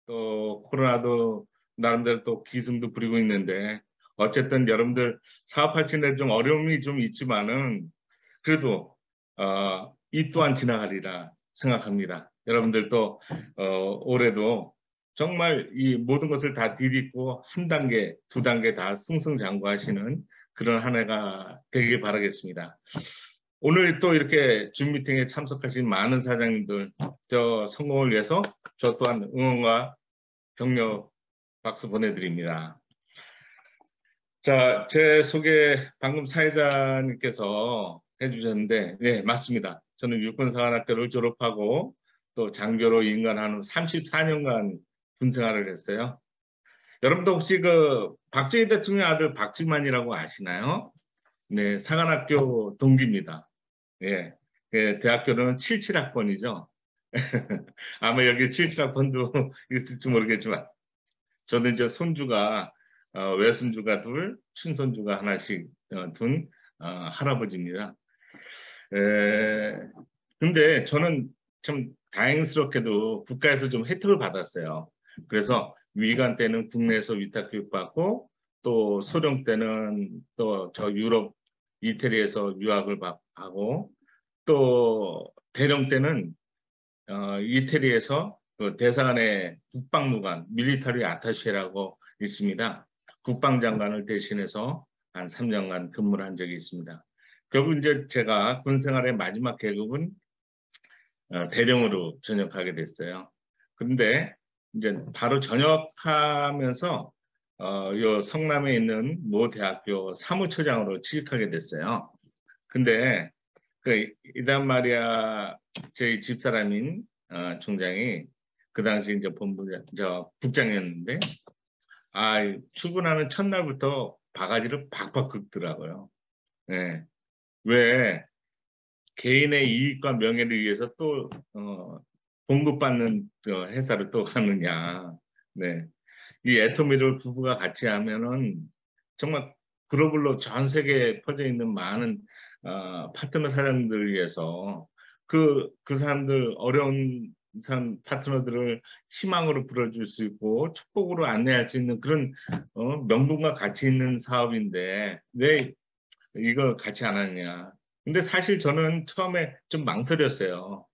또 코로나도 나름대로 또 기승도 부리고 있는데 어쨌든 여러분들 사업하시는 데 좀 어려움이 좀 있지만은 그래도 이 또한 지나가리라 생각합니다. 여러분들도 올해도 정말 이 모든 것을 다 디딛고 한 단계, 두 단계 다 승승장구하시는 그런 한 해가 되길 바라겠습니다. 오늘 또 이렇게 줌 미팅에 참석하신 많은 사장님들 저 성공을 위해서 저 또한 응원과 격려 박수 보내드립니다. 자, 제 소개 방금 사회자님께서 해주셨는데, 네, 맞습니다. 저는 육군사관학교를 졸업하고 또 장교로 임관한 후 34년간 군생활을 했어요. 여러분도 혹시 그 박정희 대통령 아들 박지만이라고 아시나요? 네, 사관학교 동기입니다. 예, 예, 대학교는 77학번이죠. 아마 여기 77학번도 있을지 모르겠지만 저는 이제 손주가 외손주가 둘, 친손주가 하나씩 둔 할아버지입니다. 에, 근데 저는 참 다행스럽게도 국가에서 좀 혜택을 받았어요. 그래서 위관 때는 국내에서 위탁 교육받고 또 소령 때는 또 저 유럽 이태리에서 유학을 하고 또 대령 때는 이태리에서 그 대사관의 국방무관, 밀리터리 아타셰라고 있습니다. 국방장관을 대신해서 한 3년간 근무를 한 적이 있습니다. 결국 이제 제가 군 생활의 마지막 계급은 대령으로 전역하게 됐어요. 그런데 이제 바로 전역하면서 요 성남에 있는 모 대학교 사무처장으로 취직하게 됐어요. 근데 그 이단 마리아 저희 집사람인 총장이 그 당시 이제 본부 저 국장이었는데 출근하는 첫날부터 바가지를 팍팍 긁더라고요. 네. 왜 개인의 이익과 명예를 위해서 또 봉급받는 회사를 또 가느냐. 네. 이 애토미를 부부가 같이 하면은 정말 글로벌로 전 세계에 퍼져 있는 많은 파트너 사장들을 위해서 그 사람들 어려운 파트너들을 희망으로 불어줄 수 있고 축복으로 안내할 수 있는 그런 명분과 가치 있는 사업인데 왜 이거 같이 안 하느냐. 근데 사실 저는 처음에 좀 망설였어요.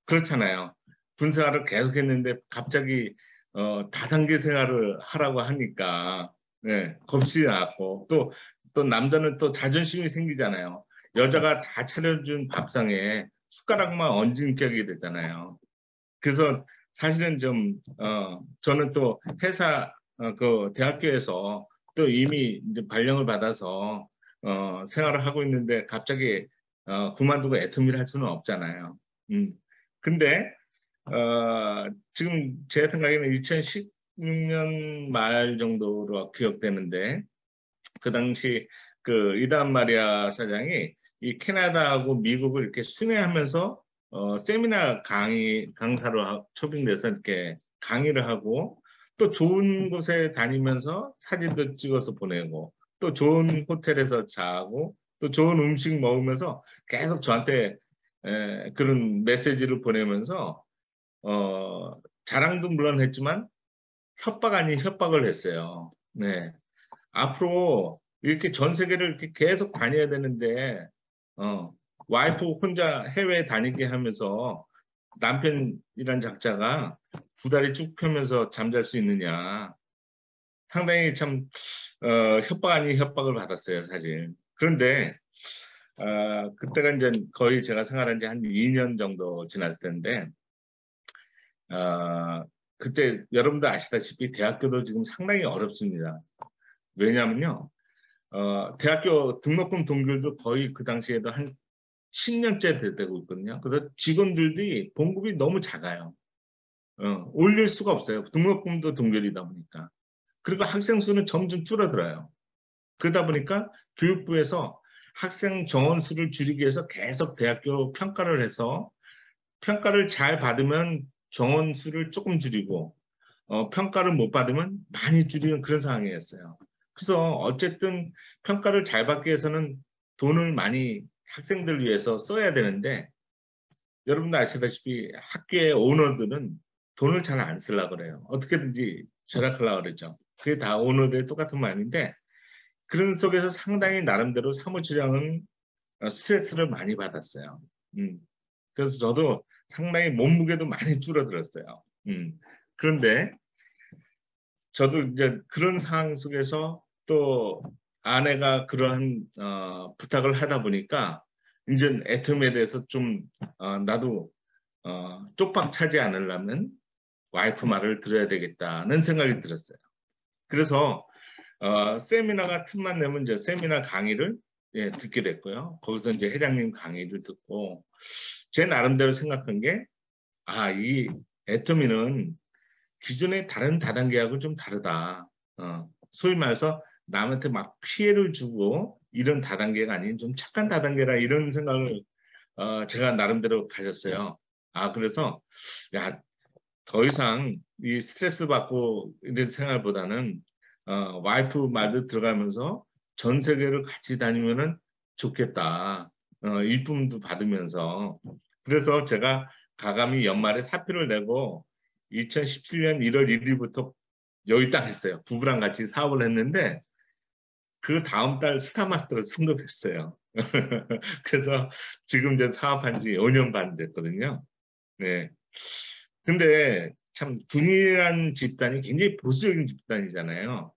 그렇잖아요. 군생활을 계속 했는데 갑자기 다단계 생활을 하라고 하니까 네, 겁이 나고 또 남자는 또 자존심이 생기잖아요. 여자가 다 차려준 밥상에 숟가락만 얹은 격이 되잖아요. 그래서 사실은 좀 저는 또 회사 그 대학교에서 또 이미 이제 발령을 받아서 생활을 하고 있는데 갑자기 그만두고 애터미를 할 수는 없잖아요. 근데 지금 제 생각에는 2016년 말 정도로 기억되는데 그 당시 그 이단 마리아 사장이 이 캐나다하고 미국을 이렇게 순회하면서 세미나 강사로 초빙돼서 이렇게 강의를 하고 또 좋은 곳에 다니면서 사진도 찍어서 보내고 또 좋은 호텔에서 자고 또 좋은 음식 먹으면서 계속 저한테 그런 메시지를 보내면서 자랑도 물론 했지만 협박 아닌 협박을 했어요. 네. 앞으로 이렇게 전 세계를 이렇게 계속 다녀야 되는데, 어, 와이프 혼자 해외 다니게 하면서 남편이란 작자가 두 다리 쭉 펴면서 잠잘 수 있느냐. 상당히 참, 협박 아닌 협박을 받았어요, 사실. 그런데, 그때가 이제 거의 제가 생활한 지 한 2년 정도 지났을 텐데, 그때 여러분도 아시다시피 대학교도 지금 상당히 어렵습니다. 왜냐면요. 대학교 등록금 동결도 거의 그 당시에도 한 10년째 되고 있거든요. 그래서 직원들이 봉급이 너무 작아요. 올릴 수가 없어요. 등록금도 동결이다 보니까. 그리고 학생 수는 점점 줄어들어요. 그러다 보니까 교육부에서 학생 정원 수를 줄이기 위해서 계속 대학교 평가를 해서 평가를 잘 받으면 정원 수를 조금 줄이고 평가를 못 받으면 많이 줄이는 그런 상황이었어요. 그래서 어쨌든 평가를 잘 받기 위해서는 돈을 많이 학생들 위해서 써야 되는데 여러분도 아시다시피 학교의 오너들은 돈을 잘 안 쓰려고 그래요. 어떻게든지 절약하려고 그러죠. 그게 다 오늘의 똑같은 마음인데 그런 속에서 상당히 나름대로 사무처장은 스트레스를 많이 받았어요. 음. 그래서 저도 상당히 몸무게도 많이 줄어들었어요. 그런데 저도 이제 그런 상황 속에서 또 아내가 그러한 부탁을 하다 보니까 이제 애텀에 대해서 좀 나도 쪽박 차지 않으려면 와이프 말을 들어야 되겠다는 생각이 들었어요. 그래서 세미나가 틈만 내면 이제 세미나 강의를 예, 듣게 됐고요. 거기서 이제 회장님 강의를 듣고 제 나름대로 생각한 게 이 애터미는 기존의 다른 다단계하고 좀 다르다. 소위 말해서 남한테 막 피해를 주고 이런 다단계가 아닌 좀 착한 다단계라 이런 생각을 제가 나름대로 가졌어요. 그래서 야, 더 이상 이 스트레스 받고 이런 생활보다는 와이프 말도 들어가면서 전 세계를 같이 다니면은 좋겠다. 일품도 받으면서. 그래서 제가 가감히 연말에 사표를 내고 2017년 1월 1일부터 여기 딱 했어요. 부부랑 같이 사업을 했는데 그 다음 달 스타마스터를 승급했어요. 그래서 지금 이제 사업한 지 5년 반 됐거든요. 네. 근데 참 군이라는 집단이 굉장히 보수적인 집단이잖아요.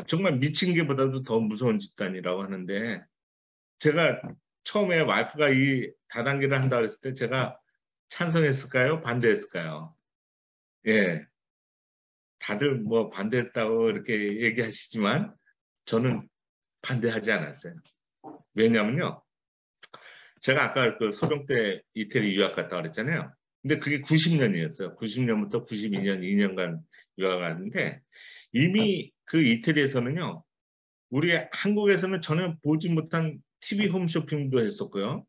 정말 미친 게보다도 더 무서운 집단이라고 하는데 제가 처음에 와이프가 이 다단계를 한다 그랬을 때 제가 찬성했을까요? 반대했을까요? 예, 다들 뭐 반대했다고 이렇게 얘기하시지만 저는 반대하지 않았어요. 왜냐면요. 제가 아까 그 소령 때 이태리 유학 갔다 그랬잖아요. 근데 그게 90년이었어요. 90년부터 92년 2년간 유학을 갔는데 이미 그 이태리에서는요. 우리 한국에서는 전혀 보지 못한 TV 홈쇼핑도 했었고요.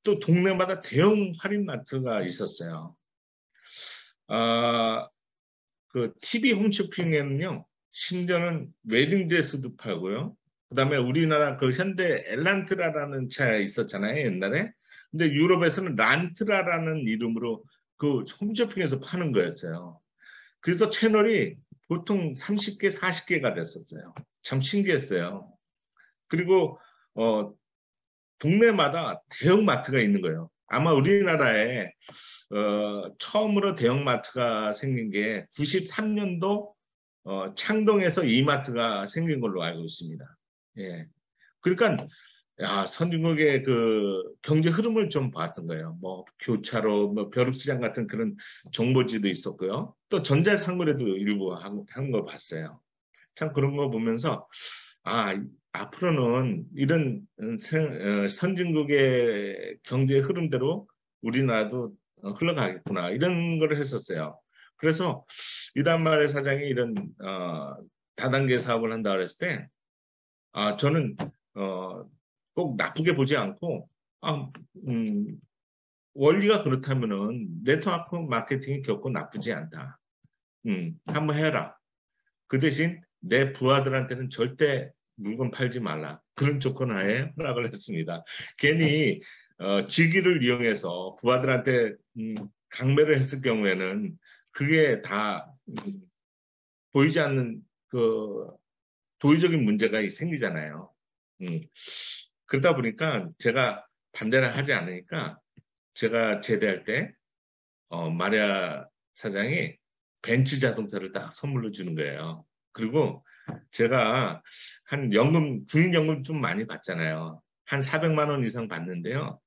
또 동네마다 대형 할인마트가 있었어요. 아, 그 TV 홈쇼핑에는요. 심지어는 웨딩드레스도 팔고요. 그다음에 우리나라 그 현대 엘란트라라는 차 있었잖아요, 옛날에. 근데 유럽에서는 란트라라는 이름으로 그 홈쇼핑에서 파는 거였어요. 그래서 채널이 보통 30개, 40개가 됐었어요. 참 신기했어요. 그리고 어, 동네마다 대형 마트가 있는 거예요. 아마 우리나라에 처음으로 대형 마트가 생긴 게 93년도 창동에서 이마트가 생긴 걸로 알고 있습니다. 예. 그러니까 야, 선진국의 그 경제 흐름을 좀 봤던 거예요. 뭐 교차로, 뭐 벼룩시장 같은 그런 정보지도 있었고요. 또 전자상거래도 일부 한 거 봤어요. 참 그런 거 보면서 아, 앞으로는 이런 선진국의 경제 흐름대로 우리나라도 흘러가겠구나 이런 걸 했었어요. 그래서 이단말의 사장이 이런 다단계 사업을 한다 그랬을 때 저는 어, 꼭 나쁘게 보지 않고 아, 음, 원리가 그렇다면은 네트워크 마케팅이 결코 나쁘지 않다. 한번 해라. 그 대신 내 부하들한테는 절대 물건 팔지 말라. 그런 조건 하에 허락을 했습니다. 괜히 직위를 이용해서 부하들한테 강매를 했을 경우에는 그게 다 보이지 않는 그 도의적인 문제가 생기잖아요. 음, 그러다 보니까 제가 반대를 하지 않으니까 제가 제대할 때 마리아 사장이 벤츠 자동차를 딱 선물로 주는 거예요. 그리고 제가 한 연금, 군인연금 좀 많이 받잖아요. 한 400만 원 이상 받는데요.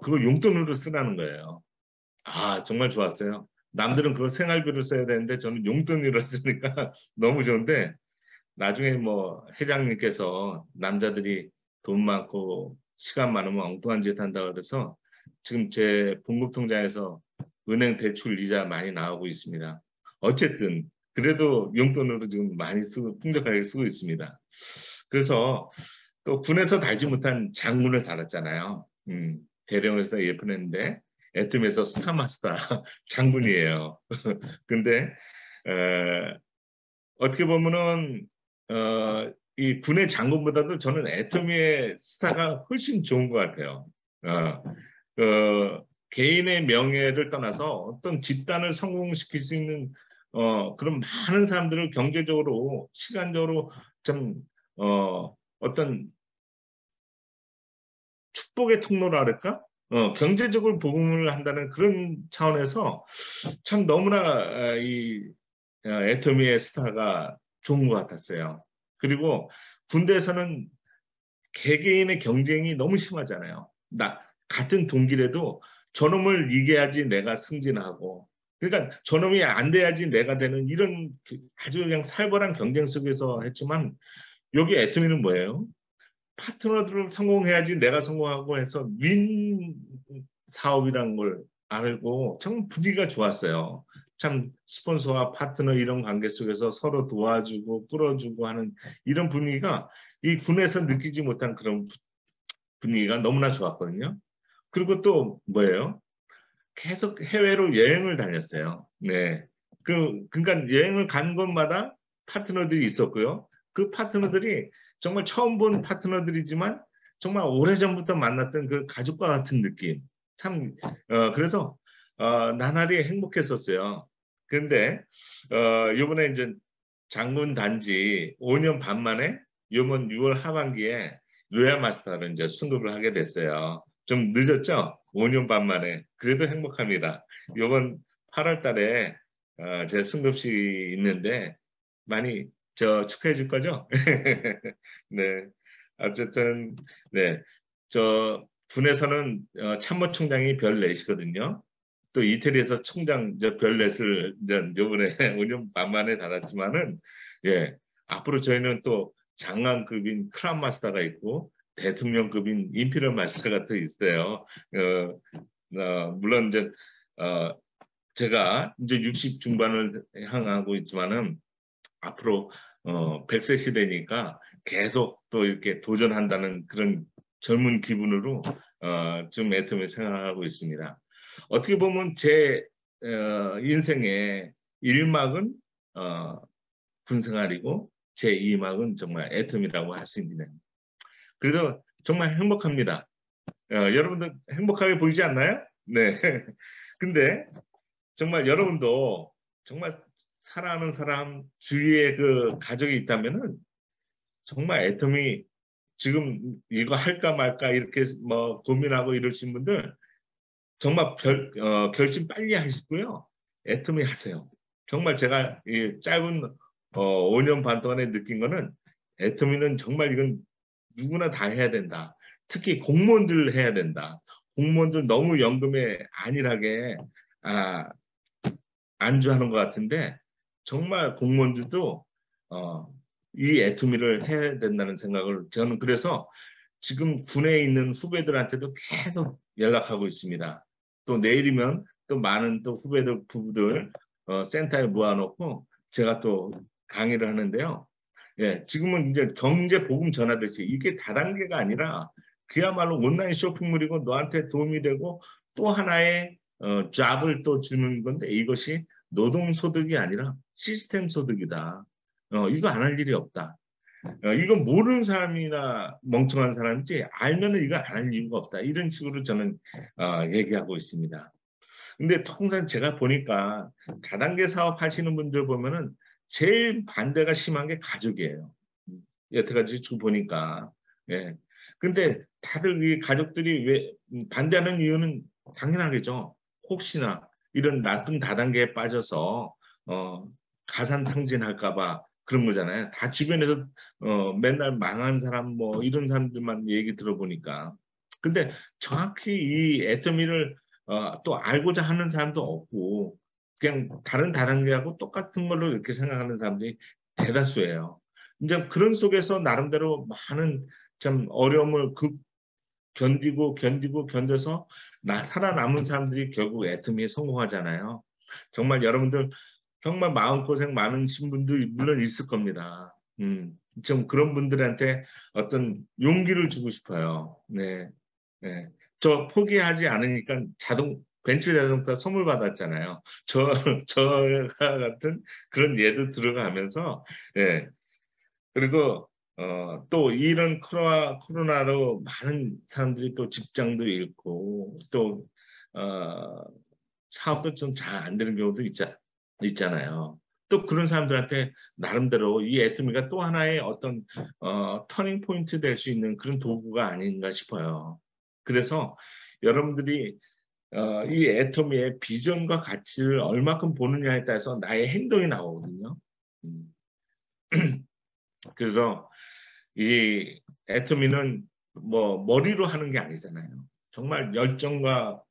그거 용돈으로 쓰라는 거예요. 정말 좋았어요. 남들은 그거 생활비로 써야 되는데 저는 용돈으로 쓰니까 너무 좋은데 나중에 뭐 회장님께서 남자들이 돈 많고 시간 많으면 엉뚱한 짓 한다 그래서 지금 제 봉급통장에서 은행 대출 이자 많이 나오고 있습니다. 어쨌든 그래도 용돈으로 지금 많이 쓰고 풍족하게 쓰고 있습니다. 그래서 또 군에서 달지 못한 장군을 달았잖아요. 대령에서 예쁜했는데 애뜸에서 스타마스터 장군이에요. 근데 어떻게 보면은 이 군의 장군보다도 저는 애터미의 스타가 훨씬 좋은 것 같아요. 어, 그 개인의 명예를 떠나서 어떤 집단을 성공시킬 수 있는 그런 많은 사람들을 경제적으로, 시간적으로 좀 어떤 축복의 통로라 그럴까? 경제적으로 복음을 한다는 그런 차원에서 참 너무나 이 애터미의 스타가 좋은 것 같았어요. 그리고 군대에서는 개개인의 경쟁이 너무 심하잖아요. 같은 동기라도 저놈을 이겨야지 내가 승진하고, 그러니까 저놈이 안 돼야지 내가 되는 이런 아주 그냥 살벌한 경쟁 속에서 했지만, 여기 애터미는 뭐예요? 파트너들을 성공해야지 내가 성공하고 해서 윈 사업이란 걸 알고 참 분위기가 좋았어요. 참 스폰서와 파트너 이런 관계 속에서 서로 도와주고 끌어주고 하는 이런 분위기가 이 군에서 느끼지 못한 그런 분위기가 너무나 좋았거든요. 그리고 또 뭐예요? 계속 해외로 여행을 다녔어요. 네. 그러니까 여행을 간 곳마다 파트너들이 있었고요. 그 파트너들이 정말 처음 본 파트너들이지만 정말 오래전부터 만났던 그 가족과 같은 느낌. 참, 그래서, 나날이 행복했었어요. 근데, 요번에 이제 장군 단지 5년 반 만에 요번 6월 하반기에 로얄 마스터를 이제 승급을 하게 됐어요. 좀 늦었죠? 5년 반 만에. 그래도 행복합니다. 요번 8월 달에 제 승급식이 있는데 많이 저 축하해 줄 거죠? 네. 어쨌든 네. 저 군에서는 참모총장이 별 넷이거든요. 또 이태리에서 총장 별 넷을 이제 요번에 5년 반 만에 달았지만은 예. 앞으로 저희는 또 장관급인 크라운 마스터가 있고 대통령급인 임피리얼 마스터가 또 있어요. 물론 이제 어, 제가 이제 60 중반을 향하고 있지만은 앞으로 100세 시대니까 계속 또 이렇게 도전한다는 그런 젊은 기분으로 좀 애터미 생각하고 있습니다. 어떻게 보면 제 인생의 1막은 군 생활이고 제 2막은 정말 애터미라고 할 수 있네요. 그래서 정말 행복합니다. 여러분들 행복하게 보이지 않나요? 네. 근데 정말 여러분도 정말 사랑하는 사람 주위에 그 가족이 있다면은 정말 애터미 지금 이거 할까 말까 이렇게 뭐 고민하고 이러신 분들 정말 결심 빨리 하시고요. 애터미 하세요. 정말 제가 이 짧은 5년 반 동안에 느낀 거는 애터미는 정말 이건 누구나 다 해야 된다. 특히 공무원들 해야 된다. 공무원들 너무 연금에 안일하게 아, 안주하는 것 같은데 정말 공무원들도 어, 이 애투미를 해야 된다는 생각을 저는 그래서 지금 군에 있는 후배들한테도 계속 연락하고 있습니다. 또 내일이면 또 많은 또 후배들 부부들 센터에 모아놓고 제가 또 강의를 하는데요. 예, 지금은 이제 경제 복음 전하듯이 이게 다단계가 아니라 그야말로 온라인 쇼핑몰이고 너한테 도움이 되고 또 하나의 잡을 또 주는 건데 이것이 노동소득이 아니라 시스템 소득이다. 이거 안 할 일이 없다. 이건 모르는 사람이나 멍청한 사람이지 알면은 이거 안 할 이유가 없다. 이런 식으로 저는 얘기하고 있습니다. 근데 통상 제가 보니까 다단계 사업 하시는 분들 보면은 제일 반대가 심한 게 가족이에요. 여태까지 쭉 보니까. 예. 근데 다들 이 가족들이 왜 반대하는 이유는 당연하겠죠. 혹시나 이런 나쁜 다단계에 빠져서 어, 가산탕진할까 봐 그런 거잖아요. 다 주변에서 맨날 망한 사람 뭐 이런 사람들만 얘기 들어보니까. 근데 정확히 이 애터미를 또 알고자 하는 사람도 없고 그냥 다른 다단계하고 똑같은 걸로 이렇게 생각하는 사람들이 대다수예요. 이제 그런 속에서 나름대로 많은 참 어려움을 견디고 견뎌서 살아남은 사람들이 결국 애터미에 성공하잖아요. 정말 여러분들 정말 마음고생 많으신 분들 물론 있을 겁니다. 좀 그런 분들한테 어떤 용기를 주고 싶어요. 네. 네. 저 포기하지 않으니까 벤츠 자동차 선물 받았잖아요. 저 같은 그런 예도 들어가면서, 예. 그리고 또 이런 코로나로 많은 사람들이 또 직장도 잃고 또 어, 사업도 좀 잘 안 되는 경우도 있잖아요. 또 그런 사람들한테 나름대로 이 애터미가 또 하나의 어떤 터닝 포인트 될 수 있는 그런 도구가 아닌가 싶어요. 그래서 여러분들이 이 애터미의 비전과 가치를 얼마큼 보느냐에 따라서 나의 행동이 나오거든요. 음. 그래서 이 애터미는 뭐 머리로 하는 게 아니잖아요. 정말 열정과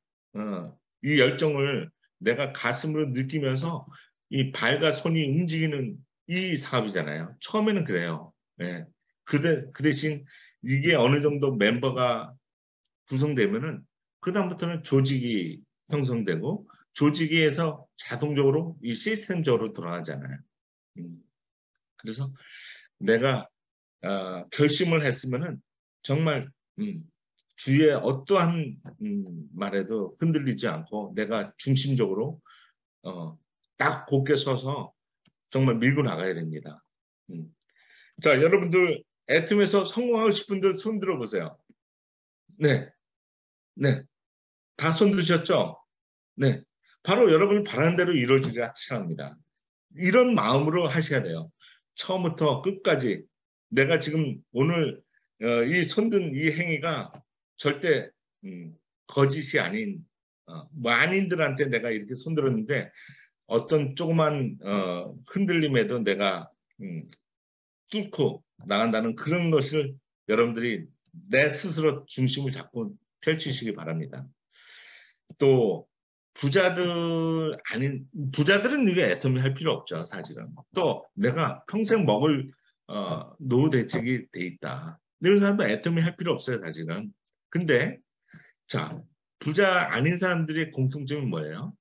이 열정을 내가 가슴으로 느끼면서 이 발과 손이 움직이는 이 사업이잖아요. 처음에는 그래요. 예. 그 대신 이게 어느 정도 멤버가 구성되면은 그다음부터는 조직이 형성되고 조직에서 자동적으로 이 시스템적으로 돌아가잖아요. 음. 그래서 내가 결심을 했으면은 정말 주위에 어떠한 말에도 흔들리지 않고 내가 중심적으로 어, 딱 곧게 서서 정말 밀고 나가야 됩니다. 음. 자, 여러분들 애텀에서 성공하고 싶은 분들 손 들어보세요. 네, 네, 다 손 드셨죠? 네, 바로 여러분이 바라는 대로 이루어지기를 확실합니다. 이런 마음으로 하셔야 돼요. 처음부터 끝까지 내가 지금 오늘 이 손든 이 행위가 절대 거짓이 아닌 만인들한테 내가 이렇게 손들었는데 어떤 조그만 흔들림에도 내가 뚫고 나간다는 그런 것을 여러분들이 내 스스로 중심을 잡고 펼치시기 바랍니다. 또 부자들은 이게 애터미 할 필요 없죠, 사실은. 또 내가 평생 먹을 노후 대책이 돼 있다. 이런 사람도 애터미 할 필요 없어요, 사실은. 근데 자, 부자 아닌 사람들의 공통점이 뭐예요?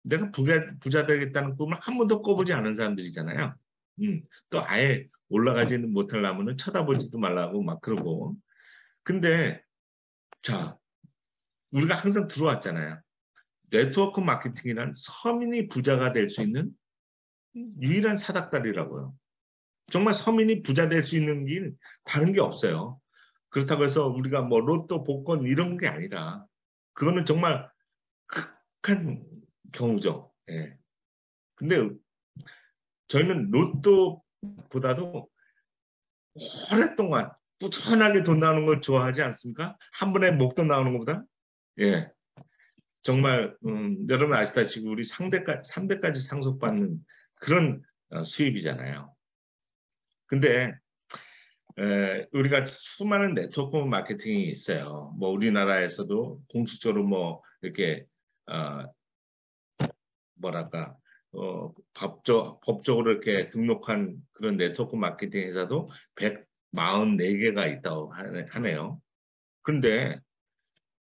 내가 부자 되겠다는 꿈을 한 번도 꿔보지 않은 사람들이잖아요. 또 아예 올라가지는 못하려면은 쳐다보지도 말라고 막 그러고. 근데 자, 우리가 항상 들어왔잖아요. 네트워크 마케팅이란 서민이 부자가 될 수 있는 유일한 사닥다리라고요. 정말 서민이 부자 될 수 있는 길 다른 게 없어요. 그렇다고 해서 우리가 뭐 로또 복권 이런 게 아니라 그거는 정말 극한 경우죠. 예. 근데 저희는 로또보다도 오랫동안 꾸준하게 돈 나오는 걸 좋아하지 않습니까? 한 번에 목돈 나오는 것보다. 예. 정말 여러분 아시다시피 우리 상대까지 3대까지 상속받는 그런 수입이잖아요. 근데 우리가 수많은 네트워크 마케팅이 있어요. 뭐 우리나라에서도 공식적으로 뭐 이렇게 어, 뭐랄까 법적으로 이렇게 등록한 그런 네트워크 마케팅 회사도 144개가 있다고 하네요. 그런데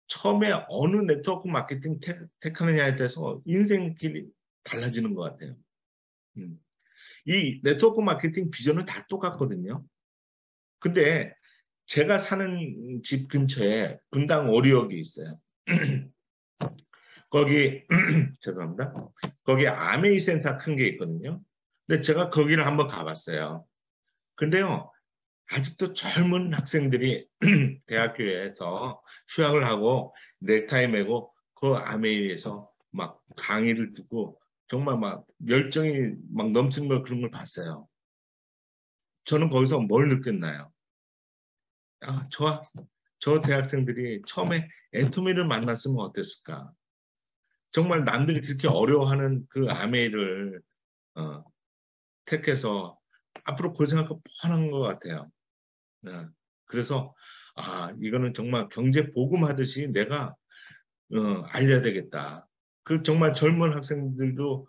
처음에 어느 네트워크 마케팅 택하느냐에 따라서 인생길이 달라지는 것 같아요. 음. 이 네트워크 마케팅 비전은 다 똑같거든요. 근데 제가 사는 집 근처에 분당 오리역이 있어요. 거기 죄송합니다. 거기 아메이 센터 큰 게 있거든요. 근데 제가 거기를 한번 가봤어요. 근데요, 아직도 젊은 학생들이 대학교에서 휴학을 하고 넥타이 메고 그 아메이에서 막 강의를 듣고 정말 막 열정이 막 넘치는 걸 그런 걸 봤어요. 저는 거기서 뭘 느꼈나요? 아, 저 대학생들이 처음에 애토미를 만났으면 어땠을까? 정말 남들이 그렇게 어려워하는 그 아메이를 어, 택해서 앞으로 고생할 거 뻔한 것 같아요. 네. 그래서 이거는 정말 경제 복음하듯이 내가 알려야 되겠다. 그 정말 젊은 학생들도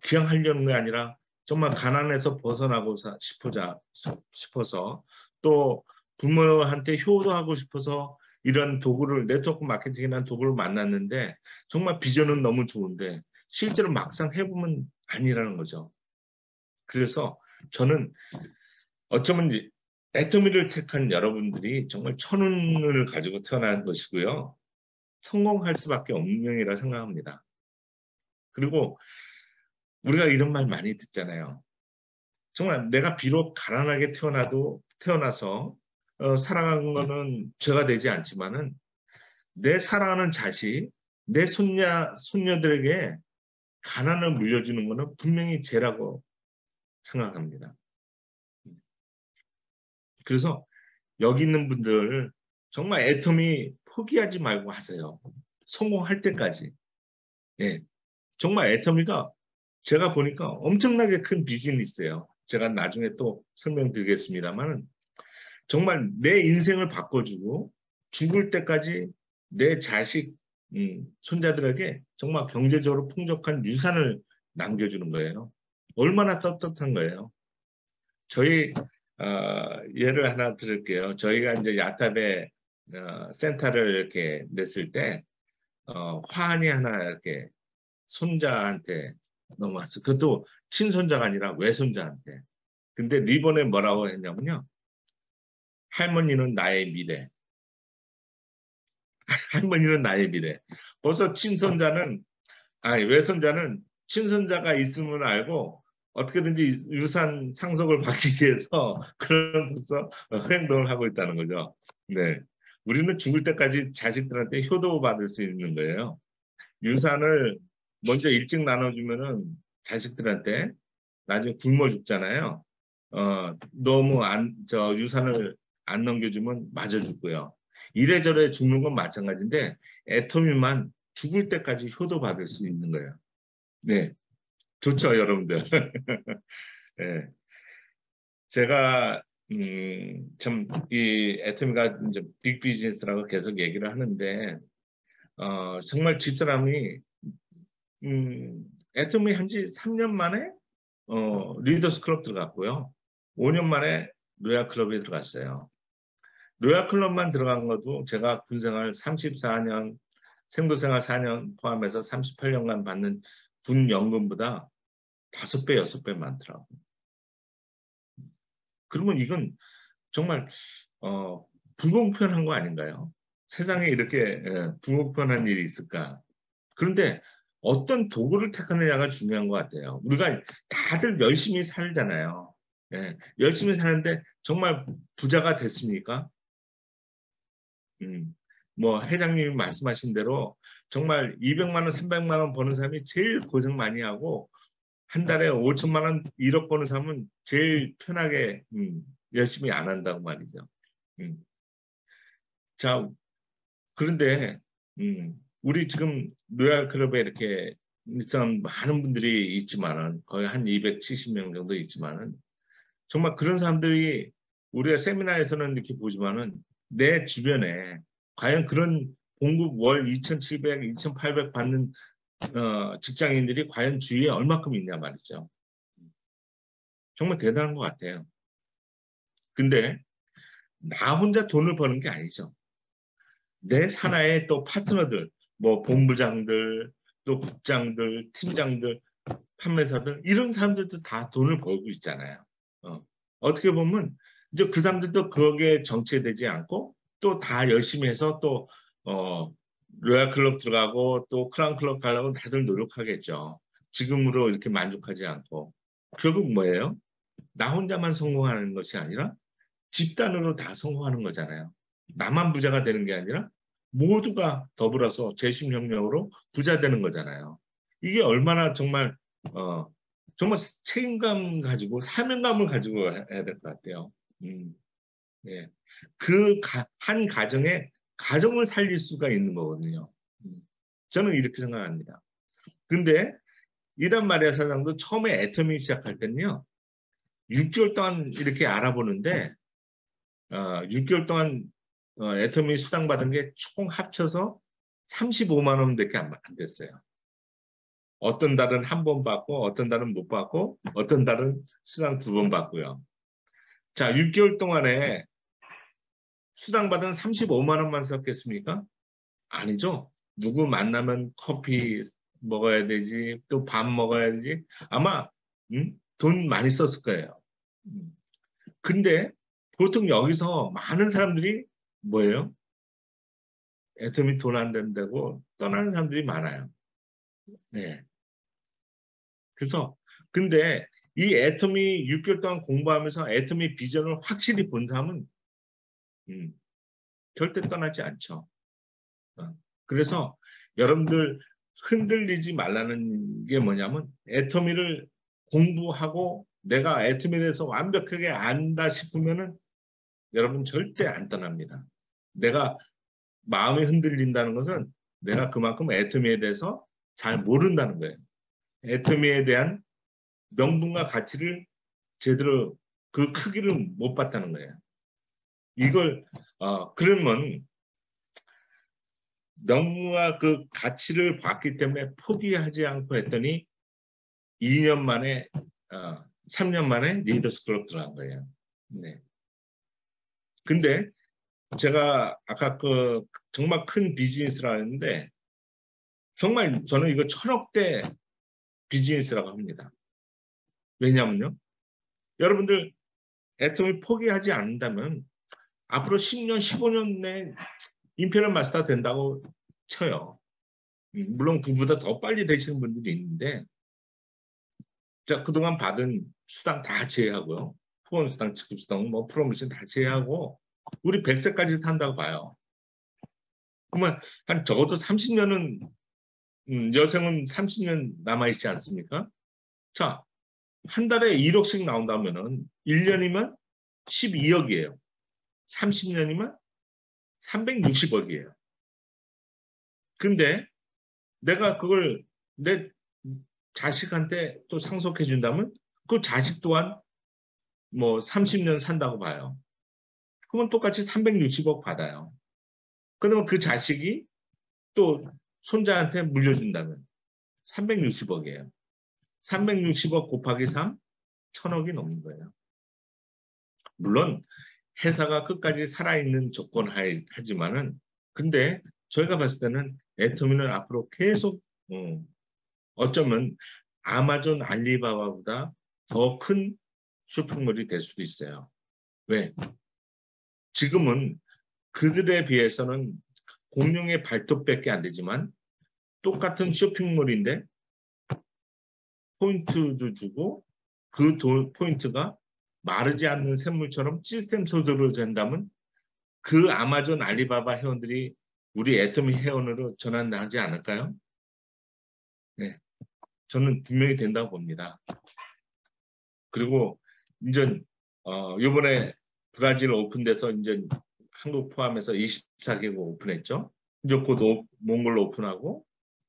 귀향하려는 게 아니라 정말 가난에서 벗어나고 싶어서 또 부모한테 효도하고 싶어서 이런 도구를 네트워크 마케팅이라는 도구를 만났는데 정말 비전은 너무 좋은데 실제로 막상 해보면 아니라는 거죠. 그래서 저는 어쩌면 애터미를 택한 여러분들이 정말 천운을 가지고 태어난 것이고요. 성공할 수밖에 없는 명이라 생각합니다. 그리고 우리가 이런 말 많이 듣잖아요. 정말 내가 비록 가난하게 태어나서 살아간 거는 죄가 되지 않지만은 내 사랑하는 자식, 내 손녀들에게 가난을 물려주는 것은 분명히 죄라고 생각합니다. 그래서 여기 있는 분들 정말 애터미 포기하지 말고 하세요. 성공할 때까지. 예. 정말 애터미가 제가 보니까 엄청나게 큰 비즈니스예요. 제가 나중에 또 설명드리겠습니다만 정말 내 인생을 바꿔주고 죽을 때까지 내 자식, 손자들에게 정말 경제적으로 풍족한 유산을 남겨주는 거예요. 얼마나 떳떳한 거예요. 저희 예를 하나 들을게요. 저희가 이제 야탑에 센터를 이렇게 냈을 때 화환이 하나 이렇게 손자한테 넘어왔어. 그것도 친손자가 아니라 외손자한테. 근데 리본에 뭐라고 했냐면요. 할머니는 나의 미래. 할머니는 나의 미래. 벌써 외손자는 친손자가 있음을 알고 어떻게든지 유산 상속을 받기 위해서 그런 벌써 행동을 하고 있다는 거죠. 네. 우리는 죽을 때까지 자식들한테 효도받을 수 있는 거예요. 유산을 먼저 일찍 나눠주면은 자식들한테 나중에 굶어 죽잖아요. 너무 유산을 안 넘겨주면 맞아 죽고요. 이래저래 죽는 건 마찬가지인데 애터미만 죽을 때까지 효도받을 수 있는 거예요. 네, 좋죠, 여러분들. 네, 제가 참 이 애터미가 이제 빅 비즈니스라고 계속 얘기를 하는데 정말 집사람이 애터미 한 지 3년 만에 리더스 클럽 들어갔고요. 5년 만에 로얄 클럽에 들어갔어요. 로얄 클럽만 들어간 것도 제가 군생활 34년, 생도생활 4년 포함해서 38년간 받는 군 연금보다 5배, 6배 많더라고요. 그러면 이건 정말 불공평한 거 아닌가요? 세상에 이렇게 불공평한 일이 있을까? 그런데 어떤 도구를 택하느냐가 중요한 것 같아요. 우리가 다들 열심히 살잖아요. 예, 열심히 사는데 정말 부자가 됐습니까? 음, 뭐 회장님이 말씀하신 대로 정말 200만 원, 300만 원 버는 사람이 제일 고생 많이 하고 한 달에 5천만 원, 1억 버는 사람은 제일 편하게 열심히 안 한다고 말이죠. 음. 자, 그런데 우리 지금 로얄 클럽에 이렇게 있는 많은 분들이 있지만은 거의 한 270명 정도 있지만은 정말 그런 사람들이 우리가 세미나에서는 이렇게 보지만은 내 주변에 과연 그런 봉급 월 2,700, 2,800 받는 직장인들이 과연 주위에 얼마큼 있냐 말이죠. 정말 대단한 것 같아요. 근데 나 혼자 돈을 버는 게 아니죠. 내 산하의 또 파트너들, 뭐 본부장들, 또 국장들, 팀장들, 판매사들 이런 사람들도 다 돈을 벌고 있잖아요. 어떻게 보면 이제 그 사람들도 거기에 정체되지 않고 또 다 열심히 해서 또 로얄 클럽 들어가고 또 크라운 클럽 가려고 다들 노력하겠죠. 지금으로 이렇게 만족하지 않고 결국 뭐예요? 나 혼자만 성공하는 것이 아니라 집단으로 다 성공하는 거잖아요. 나만 부자가 되는 게 아니라 모두가 더불어서 재심협력으로 부자 되는 거잖아요. 이게 얼마나 정말 어, 정말 책임감 가지고 사명감을 가지고 해야 될 것 같아요. 음, 예. 한 가정에 가정을 살릴 수가 있는 거거든요. 음, 저는 이렇게 생각합니다. 근데 이단 마리아 사장도 처음에 애터미 시작할 때는요, 6개월 동안 이렇게 알아보는데 6개월 동안 애터미 수당받은 게 총 합쳐서 35만 원밖에 안 됐어요. 어떤 달은 한 번 받고 어떤 달은 못 받고 어떤 달은 수당 2번 받고요. 자, 6개월 동안에 수당받은 35만 원만 썼겠습니까? 아니죠. 누구 만나면 커피 먹어야 되지, 또 밥 먹어야 되지. 아마 돈 많이 썼을 거예요. 음. 근데 보통 여기서 많은 사람들이 뭐예요? 애터미 돈 안 된다고 떠나는 사람들이 많아요. 네. 그래서 근데 이 애터미 6개월 동안 공부하면서 애터미 비전을 확실히 본 사람은 음, 절대 떠나지 않죠. 그래서 여러분들 흔들리지 말라는 게 뭐냐면 애터미를 공부하고 내가 애터미에 대해서 완벽하게 안다 싶으면은 여러분 절대 안 떠납니다. 내가 마음이 흔들린다는 것은 내가 그만큼 애터미에 대해서 잘 모른다는 거예요. 애터미에 대한 명분과 가치를 제대로 그 크기를 못 봤다는 거예요. 이걸 그러면 명분과 그 가치를 봤기 때문에 포기하지 않고 했더니 2년 만에 3년 만에 리더스 클럽 들어간 거예요. 네. 근데 제가 아까 그 정말 큰 비즈니스라 했는데 정말 저는 이거 1000억대 비즈니스라고 합니다. 왜냐면요. 여러분들 애터미 포기하지 않는다면 앞으로 10년, 15년 내 임페리얼 마스터 된다고 쳐요. 물론 그보다 더 빨리 되시는 분들이 있는데 자, 그동안 받은 수당 다 제외하고요. 후원 수당, 지급 수당, 뭐 프로모션 다 제외하고 우리 100세까지 탄다고 봐요. 그러면 한 적어도 30년은 여생은 30년 남아있지 않습니까? 자, 한 달에 1억씩 나온다면은 1년이면 12억이에요. 30년이면 360억이에요. 근데 내가 그걸 내 자식한테 또 상속해 준다면 그 자식 또한 뭐 30년 산다고 봐요. 그러면 똑같이 360억 받아요. 그러면 그 자식이 또 손자한테 물려준다면 360억이에요. 360억 곱하기 3, 1000억이 넘는 거예요. 물론 회사가 끝까지 살아있는 조건 하지만은 근데 저희가 봤을 때는 애터미는 앞으로 계속 어쩌면 아마존 알리바바보다 더 큰 쇼핑몰이 될 수도 있어요. 왜? 지금은 그들에 비해서는 공룡의 발톱밖에 안 되지만 똑같은 쇼핑몰인데 포인트도 주고 그 포인트가 마르지 않는 샘물처럼 시스템 소득으로 된다면 그 아마존 알리바바 회원들이 우리 애터미 회원으로 전환하지 않을까요? 네, 저는 분명히 된다고 봅니다. 그리고 이제 이번에 브라질 오픈돼서 이제 한국 포함해서 24개국 오픈했죠. 이제 곧 몽골 오픈하고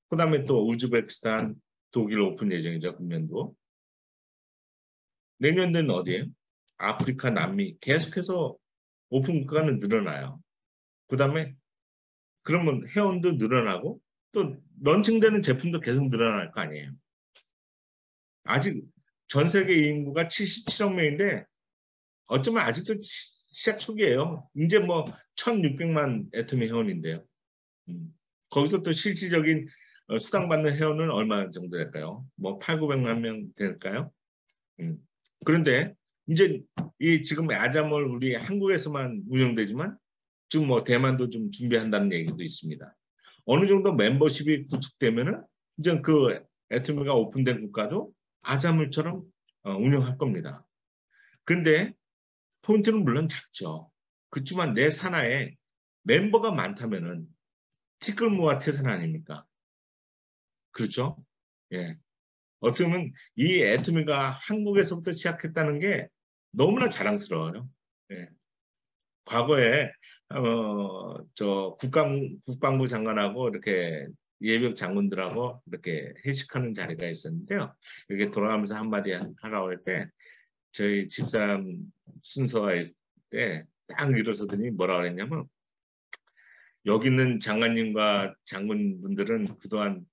그다음에 또 우즈베키스탄, 독일 오픈 예정이죠. 금년도. 내년도는 어디예요? 아프리카, 남미 계속해서 오픈 국가는 늘어나요. 그다음에 그러면 회원도 늘어나고 또 런칭되는 제품도 계속 늘어날 거 아니에요. 아직 전 세계 인구가 77억 명인데 어쩌면 아직도 시작 초기예요. 이제 뭐 1,600만 애터미 회원인데요. 거기서 또 실질적인 수당받는 회원은 얼마 정도 될까요? 뭐 8, 900만 명 될까요? 음. 그런데 이제 이 지금 아자몰 우리 한국에서만 운영되지만 지금 뭐 대만도 좀 준비한다는 얘기도 있습니다. 어느 정도 멤버십이 구축되면은 이제 그 애터미가 오픈된 국가도 아자몰처럼 운영할 겁니다. 근데 포인트는 물론 작죠. 그렇지만 내 산하에 멤버가 많다면은 티끌모아 태산 아닙니까? 그렇죠? 예. 어떻게 보면 이 애터미가 한국에서부터 시작했다는 게 너무나 자랑스러워요. 예. 과거에 저 국방부 장관하고 이렇게 예비역 장군들하고 이렇게 회식하는 자리가 있었는데요. 이렇게 돌아가면서 한마디 하라고 할 때 저희 집사람 순서가 있을 때 딱 일어서더니 뭐라 그랬냐면 여기 있는 장관님과 장군분들은 그동안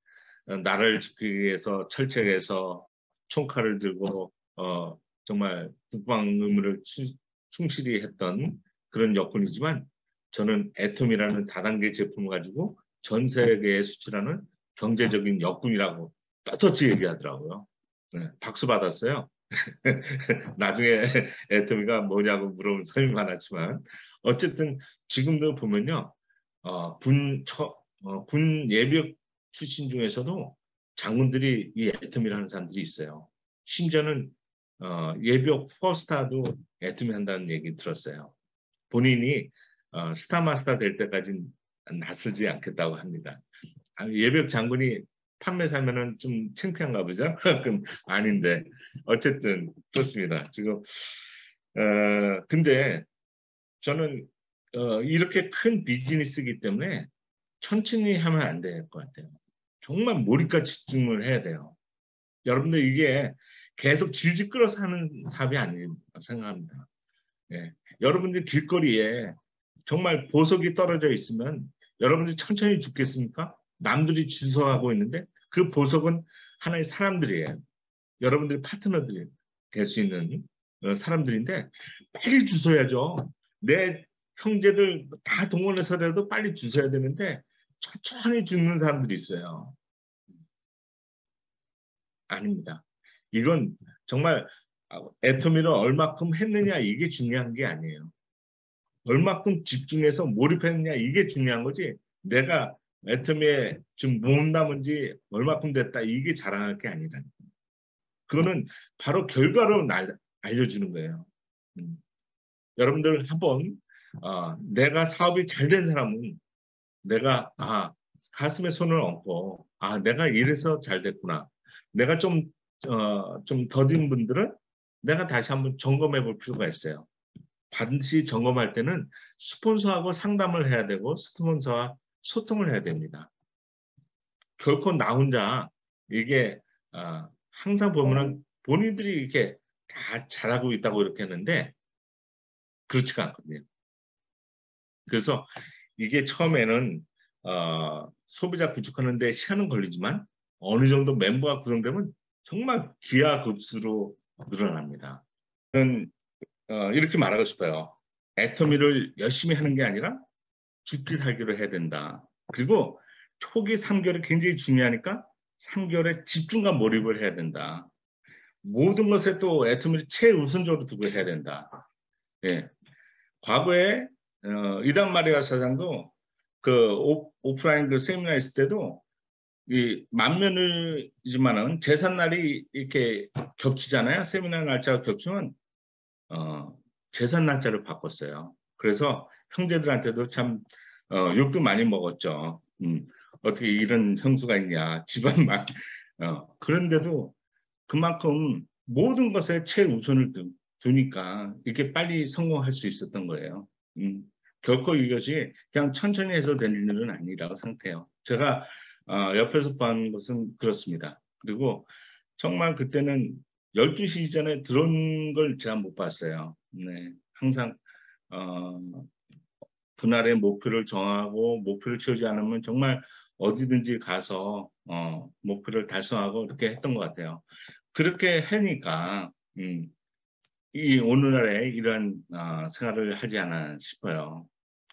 나라를 지키기 위해서 철책에서 총칼을 들고 정말 국방 의무를 충실히 했던 그런 여건이지만 저는 애톰이라는 다단계 제품을 가지고 전 세계에 수출하는 경제적인 역군이라고 떳떳이 얘기하더라고요. 네, 박수 받았어요. 나중에 애터미가 뭐냐고 물어본 사람이 많았지만 어쨌든 지금도 보면요 군 예비역 출신 중에서도 장군들이 이 애터미를 는 사람들이 있어요. 심지어는 예비역 포스타도 애터미 한다는 얘기 들었어요. 본인이 스타마스터 될 때까지 낯설지 않겠다고 합니다. 예비역 장군이 판매사면은 좀 창피한가 보죠? 그럼 아닌데 어쨌든 그렇습니다. 지금 근데 저는 이렇게 큰 비즈니스이기 때문에 천천히 하면 안 될 것 같아요. 정말 몰입과 집중을 해야 돼요. 여러분들 이게 계속 질질 끌어서 하는 사업이 아니라고 생각합니다. 예. 여러분들 길거리에 정말 보석이 떨어져 있으면 여러분들 천천히 죽겠습니까? 남들이 주워하고 있는데 그 보석은 하나의 사람들이에요. 여러분들이 파트너들이 될 수 있는 사람들인데 빨리 주워야죠. 내 형제들 다 동원해서라도 빨리 주워야 되는데 천천히 죽는 사람들이 있어요. 아닙니다. 이건 정말 애터미를 얼마큼 했느냐 이게 중요한 게 아니에요. 얼마큼 집중해서 몰입했느냐 이게 중요한 거지. 내가 애터미에 지금 몸 남은 지 얼마큼 됐다 이게 자랑할 게 아니라. 그거는 바로 결과로 알려주는 거예요. 음. 여러분들 한번 내가 사업이 잘 된 사람은 내가 가슴에 손을 얹고 내가 이래서 잘 됐구나. 내가 좀 더딘 분들은 내가 다시 한번 점검해 볼 필요가 있어요. 반드시 점검할 때는 스폰서하고 상담을 해야 되고 스폰서와 소통을 해야 됩니다. 결코 나 혼자 이게 항상 보면은 본인들이 이렇게 다 잘하고 있다고 이렇게 하는데 그렇지가 않거든요. 그래서 이게 처음에는 소비자 구축하는데 시간은 걸리지만 어느 정도 멤버가 구성되면 정말 기하급수로 늘어납니다. 저는 이렇게 말하고 싶어요. 애터미를 열심히 하는 게 아니라 죽기 살기로 해야 된다. 그리고 초기 3개월이 굉장히 중요하니까 3개월에 집중과 몰입을 해야 된다. 모든 것에 또 애터미를 최우선적으로 두고 해야 된다. 예. 과거에 이단 마리아 사장도 그 오프라인 그 세미나 있을 때도 이 만면이지만은 제삿날이 이렇게 겹치잖아요. 세미나 날짜가 겹치면 제삿 날짜를 바꿨어요. 그래서 형제들한테도 참 욕도 많이 먹었죠. 어떻게 이런 형수가 있냐, 집안만. 그런데도 그만큼 모든 것에 최우선을 두니까 이렇게 빨리 성공할 수 있었던 거예요. 결코 이것이 그냥 천천히 해서 될 일은 아니라고 생각해요. 제가 옆에서 본 것은 그렇습니다. 그리고 정말 그때는 12시 이전에 들어온 걸 제가 못 봤어요. 네, 항상 어, 분할의 목표를 정하고 목표를 채우지 않으면 정말 어디든지 가서 목표를 달성하고 이렇게 했던 것 같아요. 그렇게 하니까 이 오늘날에 이런 생활을 하지 않아 싶어요.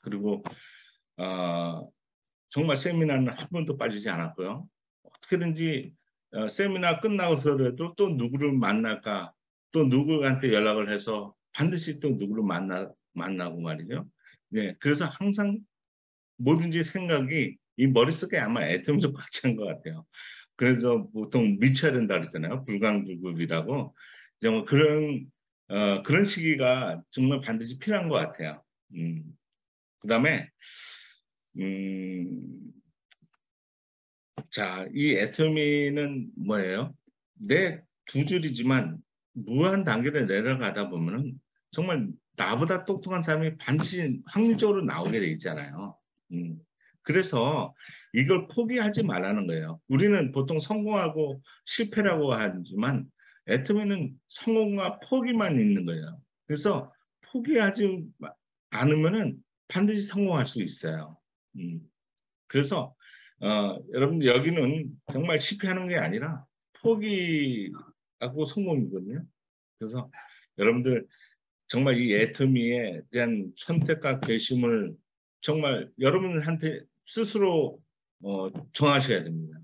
그리고 어, 정말 세미나는 한 번도 빠지지 않았고요. 어떻게든지 세미나 끝나고서라도 또 누구를 만날까, 또 누구한테 연락을 해서 반드시 또 누구를 만나고 말이죠. 네, 그래서 항상 뭐든지 생각이 이 머릿속에 아마 애터미로 꽉 찬 것 같아요. 그래서 보통 미쳐야 된다 그러잖아요. 불광주급이라고. 정말 그런 시기가 정말 반드시 필요한 것 같아요. 그다음에 음, 자, 이 애터미는 뭐예요? 내 두 줄이지만 무한 단계를 내려가다 보면은 정말 나보다 똑똑한 사람이 반드시 확률적으로 나오게 돼 있잖아요. 음. 그래서 이걸 포기하지 말라는 거예요. 우리는 보통 성공하고 실패라고 하지만 애터미는 성공과 포기만 있는 거예요. 그래서 포기하지 않으면은 반드시 성공할 수 있어요. 음. 그래서 여러분 여기는 정말 실패하는 게 아니라 포기하고 성공이거든요. 그래서 여러분들 정말 이 애터미에 대한 선택과 결심을 정말 여러분한테 스스로 정하셔야 됩니다.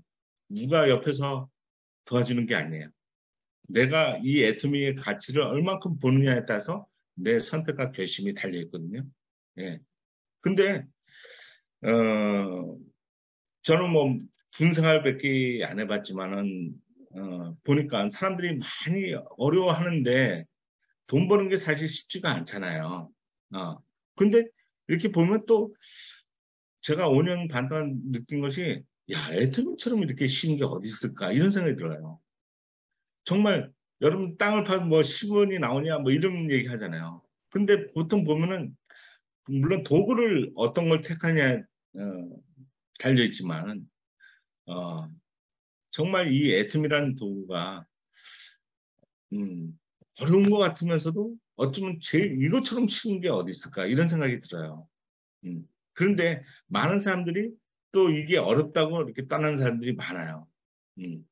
누가 옆에서 도와주는 게 아니에요. 내가 이 애터미의 가치를 얼만큼 보느냐에 따라서 내 선택과 결심이 달려 있거든요. 예. 근데 어, 저는 뭐 군생활밖에 안 해봤지만은 보니까 사람들이 많이 어려워하는데 돈 버는 게 사실 쉽지가 않잖아요. 근데 이렇게 보면 또 제가 5년 반 동안 느낀 것이 야, 애터미처럼 이렇게 쉬운 게 어디 있을까? 이런 생각이 들어요. 정말 여러분 땅을 파면 뭐 10원이 나오냐 뭐 이런 얘기 하잖아요. 근데 보통 보면은 물론 도구를 어떤 걸 택하냐 달려 있지만 어, 정말 이 애텀이라는 도구가 어려운 것 같으면서도 어쩌면 제일 이것처럼 쉬운 게 어디 있을까 이런 생각이 들어요. 그런데 많은 사람들이 또 이게 어렵다고 이렇게 떠나는 사람들이 많아요. 음,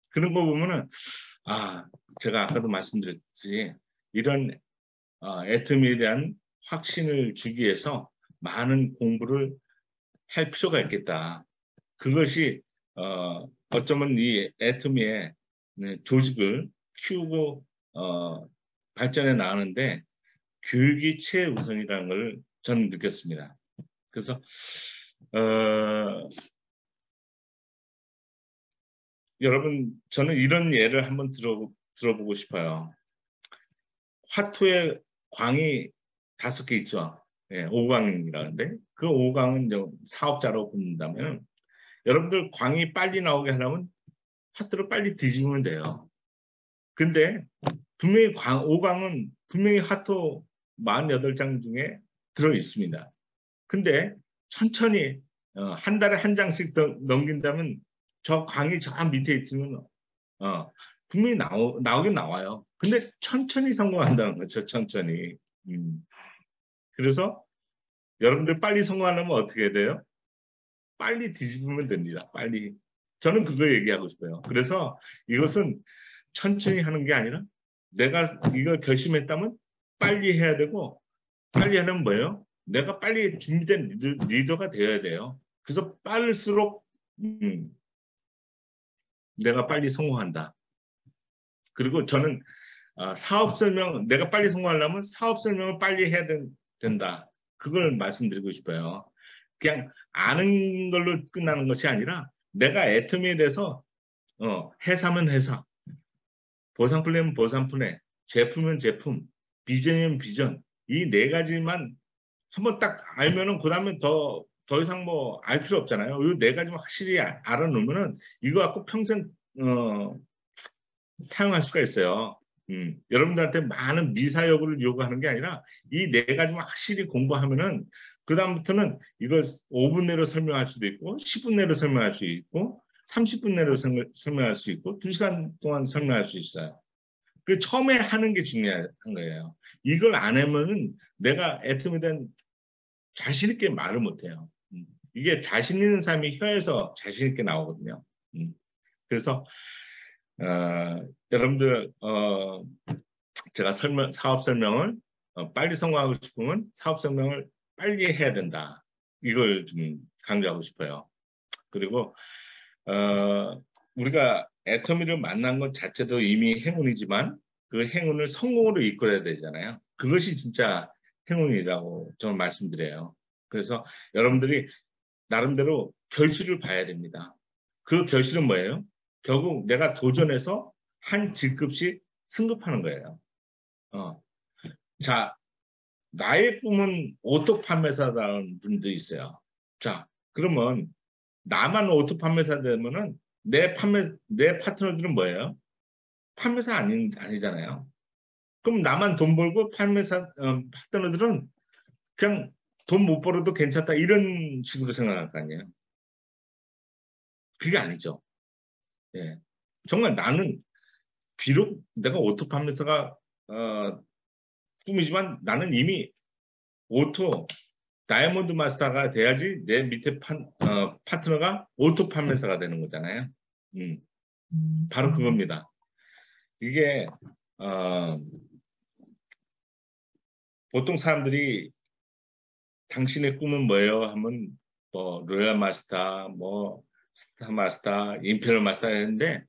그런 거 보면은 아 제가 아까도 말씀드렸듯이 이런 애터미에 대한 확신을 주기 위해서 많은 공부를 할 필요가 있겠다. 그것이 어쩌면 이 애터미의 네, 조직을 키우고 발전해 나가는데 교육이 최우선이라는 걸 저는 느꼈습니다. 그래서 어, 여러분 저는 이런 예를 한번 들어보고 싶어요. 화투의 광이 5개 있죠. 예, 5강이라는데 그 5강은 사업자로 뽑는다면 여러분들 광이 빨리 나오게 하려면 화투를 빨리 뒤집으면 돼요. 근데 분명히 5강은 분명히 화투 48장 중에 들어 있습니다. 근데 천천히 한 달에 한 장씩 더 넘긴다면 저 광이 저 밑에 있으면 분명히 나오긴 나와요. 근데 천천히 성공한다는 거죠. 천천히. 음. 그래서 여러분들 빨리 성공하려면 어떻게 해야 돼요? 빨리 뒤집으면 됩니다. 빨리. 저는 그거 얘기하고 싶어요. 그래서 이것은 천천히 하는 게 아니라 내가 이거 결심했다면 빨리 해야 되고 빨리 하려면 뭐예요? 내가 빨리 준비된 리더가 되어야 돼요. 그래서 빠를수록 내가 빨리 성공한다. 그리고 저는 사업 설명, 내가 빨리 성공하려면 사업 설명을 빨리 해야 된다. 그걸 말씀드리고 싶어요. 그냥 아는 걸로 끝나는 것이 아니라 내가 애터미에 대해서 회사면 회사, 보상 플랜은 보상 플랜, 제품은 제품, 비전이면 비전 이 네 가지만 한번 딱 알면은 그다음에 더 이상 뭐 알 필요 없잖아요. 이 네 가지만 확실히 알아놓으면은 이거 갖고 평생 사용할 수가 있어요. 여러분들한테 많은 미사여구를 요구하는 게 아니라 이 네 가지만 확실히 공부하면은 그다음부터는 이걸 5분 내로 설명할 수도 있고 10분 내로 설명할 수 있고 30분 내로 설명할 수 있고 2시간 동안 설명할 수 있어요. 그 처음에 하는 게 중요한 거예요. 이걸 안 하면은 내가 애텀에 대한 자신 있게 말을 못 해요. 이게 자신 있는 사람이 혀에서 자신 있게 나오거든요. 그래서 여러분들 제가 사업 설명을 빨리 성공하고 싶으면 사업 설명을 빨리 해야 된다. 이걸 좀 강조하고 싶어요. 그리고 우리가 애터미를 만난 것 자체도 이미 행운이지만 그 행운을 성공으로 이끌어야 되잖아요. 그것이 진짜 행운이라고 저는 말씀드려요. 그래서 여러분들이 나름대로 결실을 봐야 됩니다. 그 결실은 뭐예요? 결국 내가 도전해서 한 직급씩 승급하는 거예요. 어. 자, 나의 꿈은 오토 판매사라는 분도 있어요. 자, 그러면 나만 오토 판매사 되면은 내 파트너들은 뭐예요? 판매사 아니잖아요. 그럼 나만 돈 벌고 파트너들은 그냥 돈 못 벌어도 괜찮다 이런 식으로 생각할 거 아니에요. 그게 아니죠. 예. 정말 나는 비록 내가 오토 판매사가 꿈이지만 나는 이미 오토 다이아몬드 마스터가 돼야지 내 밑에 파트너가 오토 판매사가 되는 거잖아요. 음, 바로 그겁니다. 이게 어, 보통 사람들이 당신의 꿈은 뭐예요? 하면 뭐 로얄 마스터, 뭐 스타 마스터, 임페리얼 마스터 했는데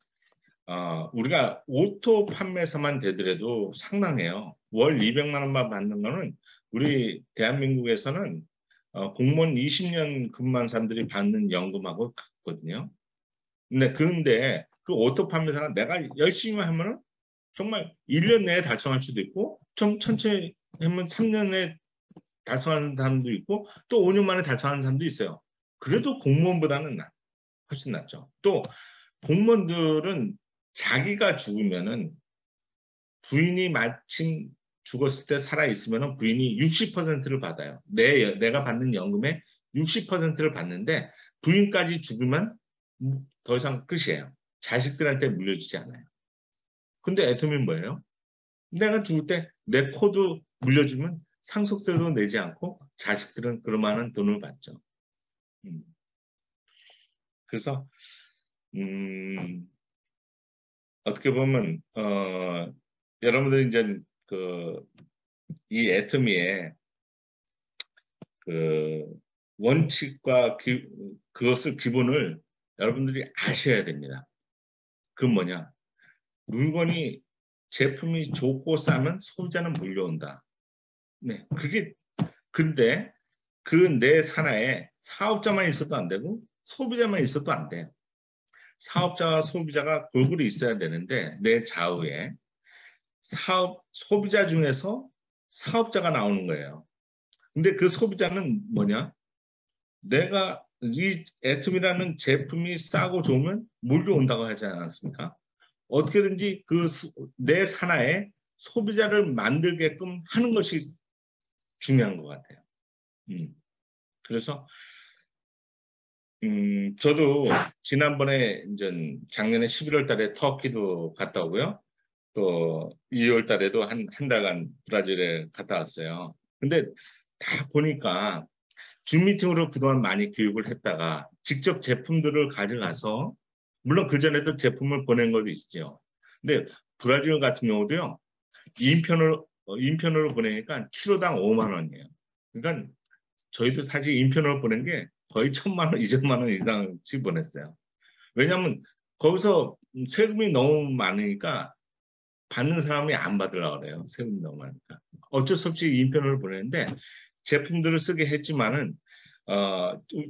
우리가 오토 판매사만 되더라도 상당해요. 월 200만 원만 받는 거는 우리 대한민국에서는 공무원 20년 근무한 사람들이 받는 연금하고 같거든요. 근데 그 오토 판매사가 내가 열심히 하면은 정말 1년 내에 달성할 수도 있고 좀 천천히 하면 3년 내에 달성하는 사람도 있고 또 5년 만에 달성하는 사람도 있어요. 그래도 공무원보다는 나. 훨씬 낫죠. 또 공무원들은 자기가 죽으면은 부인이 마침 죽었을 때 살아있으면 부인이 60%를 받아요. 내가 받는 연금의 60%를 받는데 부인까지 죽으면 더 이상 끝이에요. 자식들한테 물려주지 않아요. 근데 애터미는 뭐예요? 내가 죽을 때 내 코도 물려주면 상속세도 내지 않고 자식들은 그럴만한 돈을 받죠. 음. 그래서 음, 어떻게 보면 여러분들이 이제 이 애터미의 그 원칙과 그것을 기본을 여러분들이 아셔야 됩니다. 그건 뭐냐? 물건이 제품이 좋고 싸면 소비자는 몰려온다. 네, 그게 근데 그 내 산하에 사업자만 있어도 안 되고 소비자만 있어도 안 돼요. 사업자와 소비자가 골고루 있어야 되는데 내 좌우에 소비자 중에서 사업자가 나오는 거예요. 근데 그 소비자는 뭐냐? 내가 이 애텀이라는 제품이 싸고 좋으면 몰려온다고 하지 않았습니까? 어떻게든지 내 산하에 소비자를 만들게끔 하는 것이 중요한 것 같아요. 그래서 저도 지난번에 이제 작년에 11월 달에 터키도 갔다 오고요. 또 2월 달에도 한 달간 브라질에 갔다 왔어요. 근데 다 보니까 줌 미팅으로 그동안 많이 교육을 했다가 직접 제품들을 가져가서 물론 그전에도 제품을 보낸 것도 있죠. 근데 브라질 같은 경우도요. 인편으로 보내니까 키로당 5만 원이에요. 그러니까 저희도 사실 인편으로 보낸 게 거의 1,000만 원, 2천만 원 이상씩 보냈어요. 왜냐하면 거기서 세금이 너무 많으니까 받는 사람이 안 받으려고 그래요. 세금이 너무 많으니까. 어쩔 수 없이 인편으로 보내는데 제품들을 쓰게 했지만은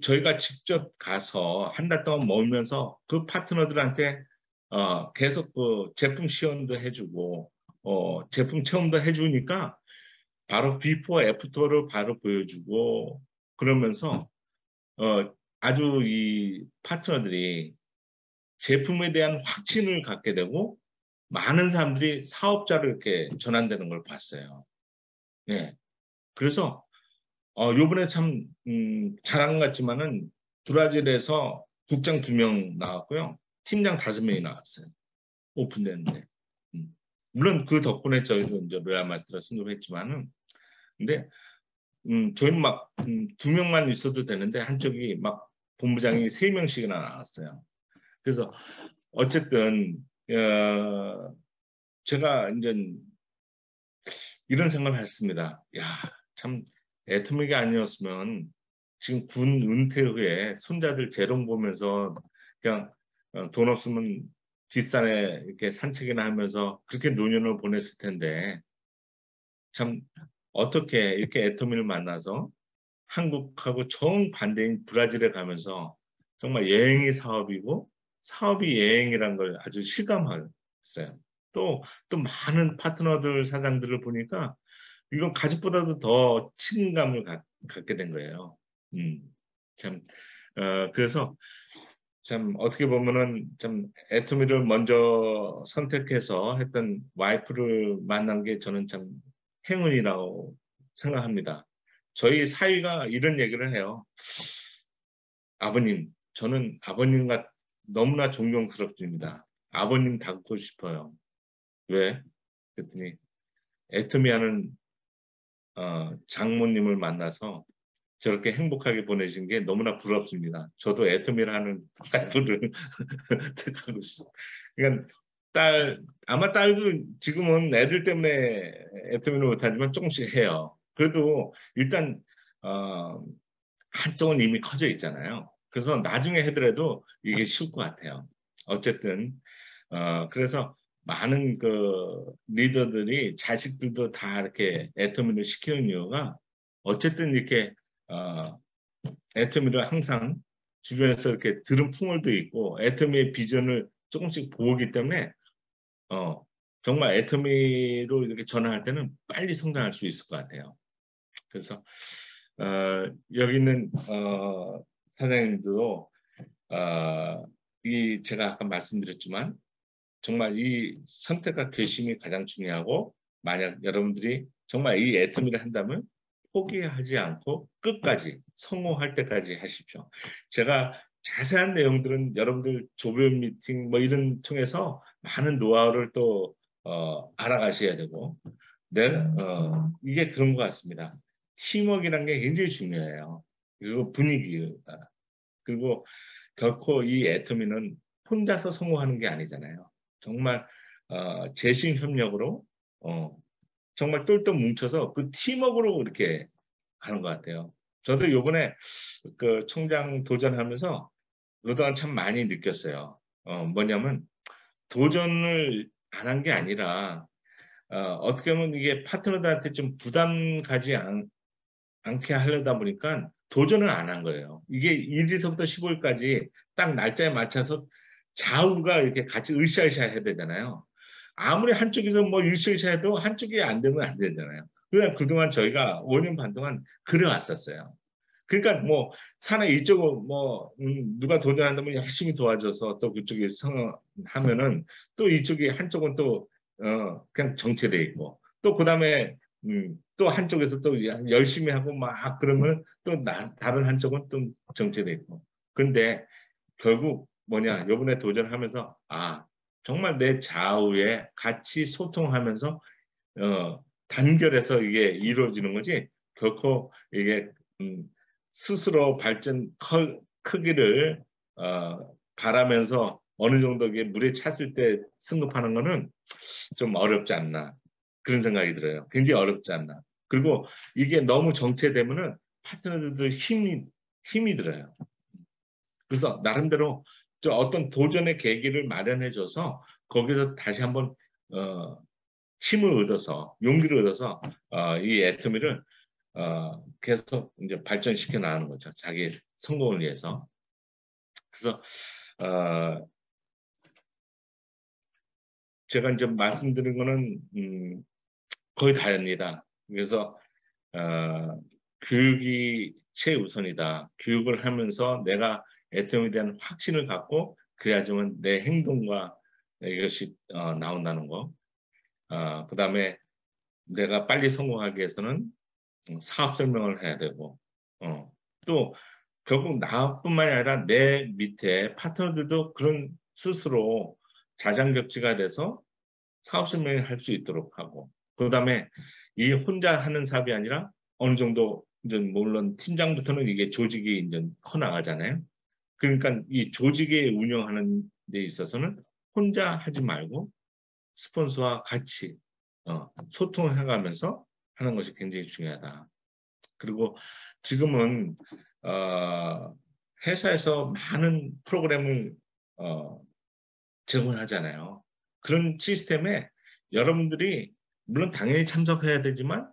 저희가 직접 가서 한 달 동안 머물면서 그 파트너들한테 계속 그 제품 시연도 해주고 제품 체험도 해주니까 바로 비포 애프터를 바로 보여주고 그러면서 아주 이 파트너들이 제품에 대한 확신을 갖게 되고 많은 사람들이 사업자로 이렇게 전환되는 걸 봤어요. 예. 그래서 요번에 참 잘한 것 같지만은 브라질에서 국장 2명 나왔고요. 팀장 5명이 나왔어요. 오픈됐는데. 물론 그 덕분에 저희도 이제 레알 마스터가 승급했지만은 근데 저희는 막 2명만 있어도 되는데 한쪽이 막 본부장이 3명씩이나 나왔어요. 그래서 어쨌든 제가 이제 이런 생각을 했습니다. 야, 참 애터미가 아니었으면 지금 군 은퇴 후에 손자들 재롱 보면서 그냥 돈 없으면 뒷산에 이렇게 산책이나 하면서 그렇게 노년을 보냈을 텐데 참 어떻게 이렇게 애터미를 만나서 한국하고 정반대인 브라질에 가면서 정말 여행이 사업이고 사업이 여행이란 걸 아주 실감했어요. 또 많은 파트너들 사장들을 보니까 이건 가족보다도 더 친감을 갖게 된 거예요. 음, 참, 그래서 참 어떻게 보면은 참 애터미를 먼저 선택해서 했던 와이프를 만난 게 저는 참 행운이라고 생각합니다. 저희 사위가 이런 얘기를 해요. 아버님, 저는 아버님과 너무나 존경스럽습니다. 아버님 닮고 싶어요. 왜? 그랬더니 애터미 하는 장모님을 만나서 저렇게 행복하게 보내신 게 너무나 부럽습니다. 저도 애터미를 하는 와이프를 택하고 있습니다. 그러니까 아마 딸도 지금은 애들 때문에 애터미를 못하지만 조금씩 해요. 그래도 일단 어, 한쪽은 이미 커져 있잖아요. 그래서 나중에 하더라도 이게 쉬울 것 같아요. 어쨌든 그래서 많은 그 리더들이 자식들도 다 이렇게 애터미를 시키는 이유가 어쨌든 이렇게 어, 애터미를 항상 주변에서 이렇게 들은 풍월도 있고 애터미의 비전을 조금씩 보기 때문에 어, 정말 애터미로 이렇게 전환할 때는 빨리 성장할 수 있을 것 같아요. 그래서 여기 있는 사장님도 이 제가 아까 말씀드렸지만 정말 이 선택과 결심이 가장 중요하고 만약 여러분들이 정말 이 애터미를 한다면 포기하지 않고 끝까지 성공할 때까지 하십시오. 제가 자세한 내용들은 여러분들 조별 미팅 뭐 이런 통해서 많은 노하우를 또 알아가셔야 되고 이게 그런 것 같습니다. 팀워크라는 게 굉장히 중요해요. 그리고 분위기가 그리고 결코 이 애터미는 혼자서 성공하는 게 아니잖아요. 정말 재심 협력으로 정말 똘똘 뭉쳐서 그 팀워크로 이렇게 가는 것 같아요. 저도 요번에 그 총장 도전하면서 그동안 참 많이 느꼈어요. 뭐냐면 도전을 안 한 게 아니라 어떻게 보면 이게 파트너들한테 좀 부담 가지 않게 하려다 보니까 도전을 안 한 거예요. 이게 1일서부터 15일까지 딱 날짜에 맞춰서 좌우가 이렇게 같이 으쌰으쌰 해야 되잖아요. 아무리 한쪽에서 뭐 으쌰으쌰 해도 한쪽이 안 되면 안 되잖아요. 그냥 그동안 저희가 5년 반 동안 그래왔었어요. 그러니까 뭐 산에 이쪽은 뭐 누가 도전한다면 열심히 도와줘서 또 그쪽이 성하면은 또 이쪽이 한쪽은 또 그냥 정체돼 있고 또 그다음에 또 한쪽에서 또 열심히 하고 막 그러면 또 다른 한쪽은 또 정체돼 있고 근데 결국 뭐냐 요번에 도전하면서 정말 내 좌우에 같이 소통하면서 단결해서 이게 이루어지는 거지 결코 이게 음, 스스로 발전 크기를 바라면서 어느 정도 이게 물에 찼을 때 승급하는 거는 좀 어렵지 않나 그런 생각이 들어요. 굉장히 어렵지 않나. 그리고 이게 너무 정체되면은 파트너들도 힘이 들어요. 그래서 나름대로 어떤 도전의 계기를 마련해줘서 거기서 다시 한번 어, 힘을 얻어서 용기를 얻어서 이 애터미를 계속 이제 발전시켜 나가는 거죠. 자기 성공을 위해서. 그래서 어, 제가 이제 말씀드린 거는 거의 다입니다. 그래서 어, 교육이 최우선이다. 교육을 하면서 내가 애터미에 대한 확신을 갖고 그래야지만 내 행동과 이것이 나온다는 거. 그다음에 내가 빨리 성공하기 위해서는 사업 설명을 해야 되고, 또 결국 나뿐만이 아니라 내 밑에 파트너들도 그런 스스로 자장격지가 돼서 사업 설명을 할 수 있도록 하고, 그다음에 이 혼자 하는 사업이 아니라 어느 정도 이제 물론 팀장부터는 이게 조직이 이제 커 나가잖아요. 그러니까 이 조직에 운영하는 데 있어서는 혼자 하지 말고 스폰서와 같이 소통을 해가면서 하는 것이 굉장히 중요하다. 그리고 지금은 회사에서 많은 프로그램을 어, 제공하잖아요. 그런 시스템에 여러분들이 물론 당연히 참석해야 되지만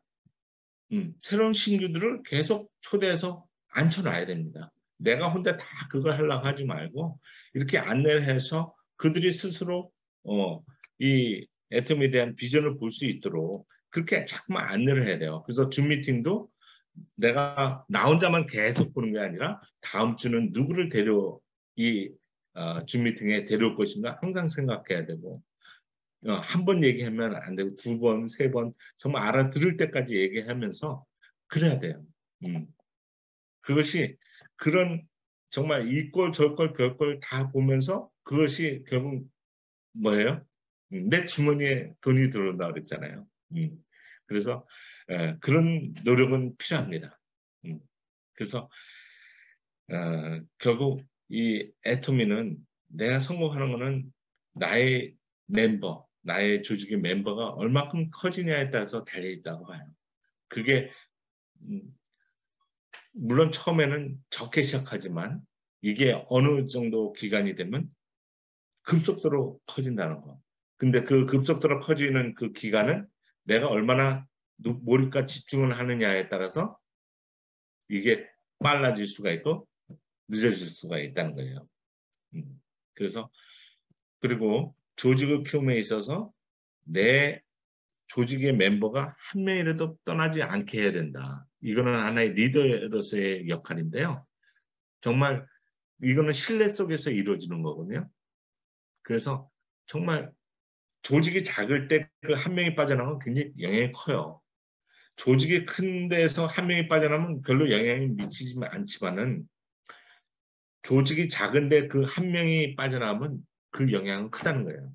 새로운 신규들을 계속 초대해서 앉혀놔야 됩니다. 내가 혼자 다 그걸 하려고 하지 말고 이렇게 안내를 해서 그들이 스스로 이 애텀에 대한 비전을 볼 수 있도록 그렇게 자꾸만 안내를 해야 돼요. 그래서 줌 미팅도 내가 나 혼자만 계속 보는 게 아니라 다음 주는 누구를 이 줌 미팅에 데려올 것인가 항상 생각해야 되고 한 번 얘기하면 안 되고 두 번, 세 번 정말 알아들을 때까지 얘기하면서 그래야 돼요. 음. 그것이 그런 정말 이꼴 저꼴 별꼴 다 보면서 그것이 결국 뭐예요? 내 주머니에 돈이 들어온다 그랬잖아요. 그래서 그런 노력은 필요합니다. 그래서 결국 이 애토미는 내가 성공하는 거는 나의 나의 조직의 멤버가 얼마큼 커지냐에 따라서 달려있다고 봐요. 그게 음, 물론 처음에는 적게 시작하지만 이게 어느 정도 기간이 되면 급속도로 커진다는 거. 근데 그 급속도로 커지는 그 기간은 내가 얼마나 몰입과 집중을 하느냐에 따라서 이게 빨라질 수가 있고 늦어질 수가 있다는 거예요. 그래서 그리고 조직을 키움에 있어서 내 조직의 멤버가 한 명이라도 떠나지 않게 해야 된다. 이거는 하나의 리더로서의 역할인데요. 정말 이거는 신뢰 속에서 이루어지는 거거든요. 그래서 정말 조직이 작을 때 그 한 명이 빠져나가면 굉장히 영향이 커요. 조직이 큰 데서 한 명이 빠져나면 별로 영향이 미치지 않지만은 조직이 작은데 그 한 명이 빠져나가면 그 영향은 크다는 거예요.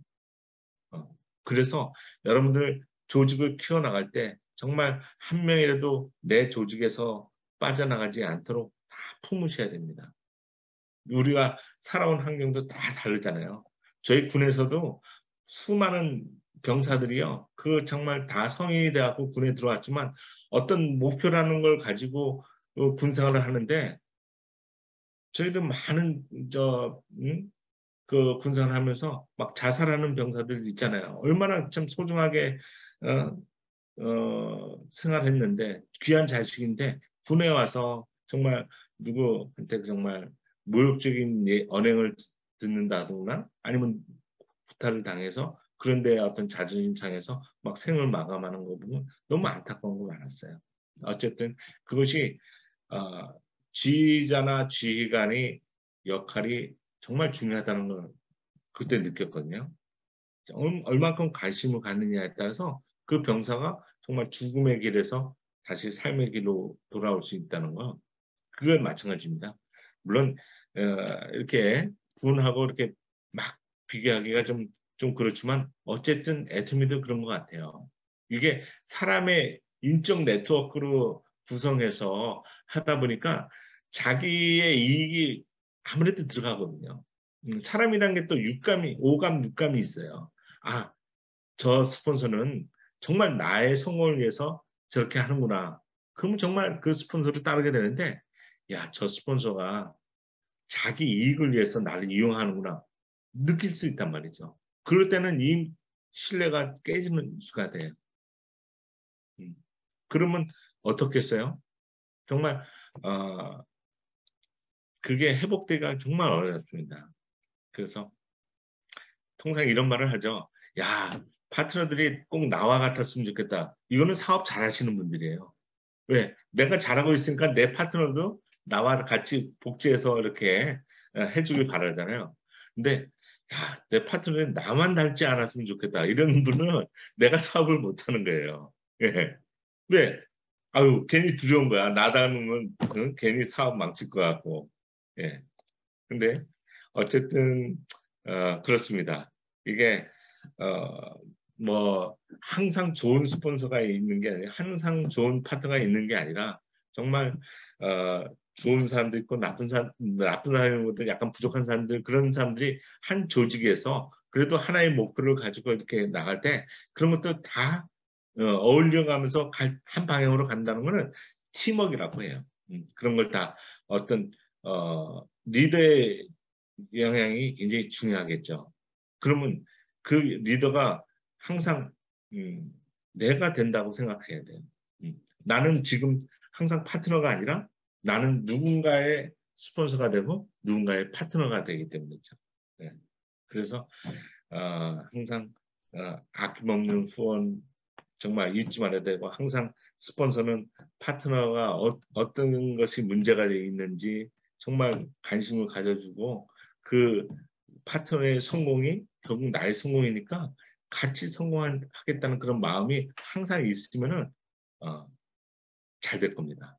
어. 그래서 여러분들 조직을 키워나갈 때 정말 한 명이라도 내 조직에서 빠져나가지 않도록 다 품으셔야 됩니다. 우리가 살아온 환경도 다 다르잖아요. 저희 군에서도 수많은 병사들이요. 그 정말 다 성인이 돼갖고 군에 들어왔지만 어떤 목표라는 걸 가지고 군생활을 하는데 저희도 많은 그 군생활을 하면서 막 자살하는 병사들 있잖아요. 얼마나 참 소중하게 생활했는데 귀한 자식인데 군에 와서 정말 누구한테 정말 모욕적인 언행을 듣는다거나 아니면 구타를 당해서 그런데 어떤 자존심 상해서 막 생을 마감하는 거 보면 너무 안타까운 거 많았어요. 어쨌든 그것이 어, 지휘자나 지휘관의 역할이 정말 중요하다는 걸 그때 느꼈거든요. 얼만큼 관심을 갖느냐에 따라서 그 병사가 정말 죽음의 길에서 다시 삶의 길로 돌아올 수 있다는 거, 그건 마찬가지입니다. 물론 이렇게 군하고 이렇게 막 비교하기가 좀 그렇지만 어쨌든 애터미도 그런 것 같아요. 이게 사람의 인적 네트워크로 구성해서 하다 보니까 자기의 이익이 아무래도 들어가거든요. 사람이란 게 또 육감이, 오감, 육감이 있어요. 아, 저 스폰서는 정말 나의 성공을 위해서 저렇게 하는구나. 그러면 정말 그 스폰서를 따르게 되는데, 야, 저 스폰서가 자기 이익을 위해서 나를 이용하는구나. 느낄 수 있단 말이죠. 그럴 때는 이 신뢰가 깨지는 수가 돼요. 음. 그러면 어떻겠어요? 정말, 어, 그게 회복되기가 정말 어렵습니다. 그래서 통상 이런 말을 하죠. 야, 파트너들이 꼭 나와 같았으면 좋겠다. 이거는 사업 잘하시는 분들이에요. 왜? 내가 잘하고 있으니까 내 파트너도 나와 같이 복지해서 이렇게 해주길 바라잖아요. 근데 야, 내 파트너는 나만 닮지 않았으면 좋겠다. 이런 분은 내가 사업을 못 하는 거예요. 예. 왜? 아유, 괜히 두려운 거야. 나 닮으면 괜히 사업 망칠 것 같고. 예. 근데 어쨌든 그렇습니다. 이게 어, 뭐 항상 좋은 스폰서가 있는 게 아니라 항상 좋은 파트너가 있는 게 아니라 정말 좋은 사람도 있고 나쁜 사람보다 약간 부족한 사람들 그런 사람들이 한 조직에서 그래도 하나의 목표를 가지고 이렇게 나갈 때 그런 것도 다 어울려가면서 한 방향으로 간다는 거는 팀워크라고 해요. 그런 걸 다 어떤 리더의 영향이 굉장히 중요하겠죠. 그러면 그 리더가 항상 음, 내가 된다고 생각해야 돼요. 나는 지금 항상 파트너가 아니라 나는 누군가의 스폰서가 되고 누군가의 파트너가 되기 때문이죠. 네. 그래서 항상 아낌없는 후원 정말 잊지 말아야 되고 항상 스폰서는 파트너가 떤 것이 문제가 되어 있는지 정말 관심을 가져주고 그 파트너의 성공이 결국 나의 성공이니까 같이 성공하겠다는 그런 마음이 항상 있으면은 어, 잘 될 겁니다.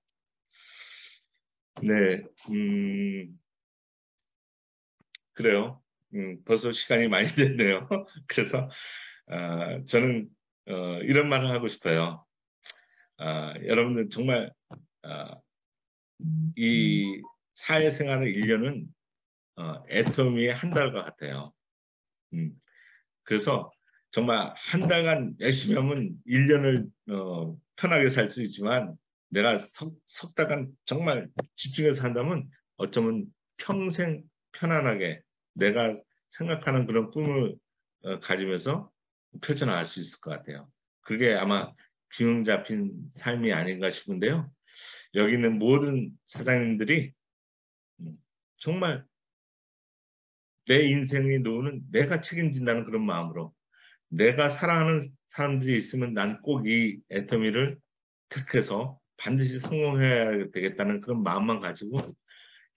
네, 그래요. 벌써 시간이 많이 됐네요. 그래서 저는 이런 말을 하고 싶어요. 여러분들 정말 아, 이 사회생활의 1년은 애터미의 한 달과 같아요. 음, 그래서 정말 한 달간 열심히 하면 1년을 편하게 살 수 있지만 내가 석 달간 정말 집중해서 한다면 어쩌면 평생 편안하게 내가 생각하는 그런 꿈을 가지면서 펼쳐나갈 수 있을 것 같아요. 그게 아마 균형 잡힌 삶이 아닌가 싶은데요. 여기 있는 모든 사장님들이 정말 내 인생의 노후는 내가 책임진다는 그런 마음으로 내가 사랑하는 사람들이 있으면 난 꼭 이 애터미를 택해서 반드시 성공해야 되겠다는 그런 마음만 가지고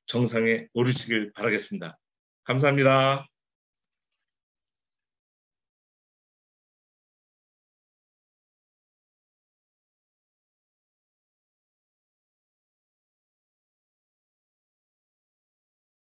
정상에 오르시길 바라겠습니다. 감사합니다.